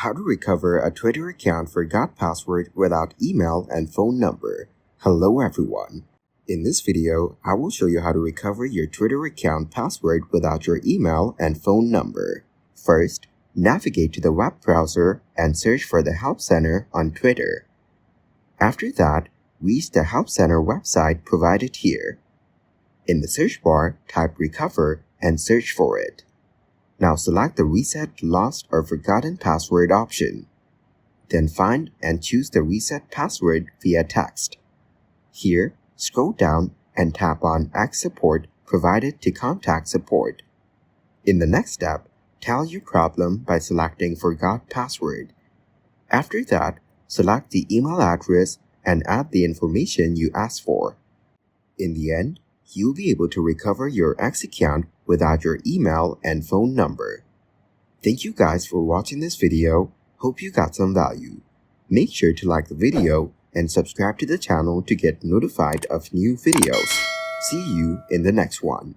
How to recover a Twitter account forgot password without email and phone number. Hello everyone. In this video, I will show you how to recover your Twitter account password without your email and phone number. First, navigate to the web browser and search for the Help Center on Twitter. After that, reach the Help Center website provided here. In the search bar, type Recover and search for it. Now select the Reset Lost or Forgotten Password option. Then find and choose the Reset Password via text. Here, scroll down and tap on Ask Support provided to contact support. In the next step, tell your problem by selecting Forgot Password. After that, select the email address and add the information you asked for. In the end, you'll be able to recover your X account without your email and phone number. Thank you guys for watching this video. Hope you got some value. Make sure to like the video and subscribe to the channel to get notified of new videos. See you in the next one.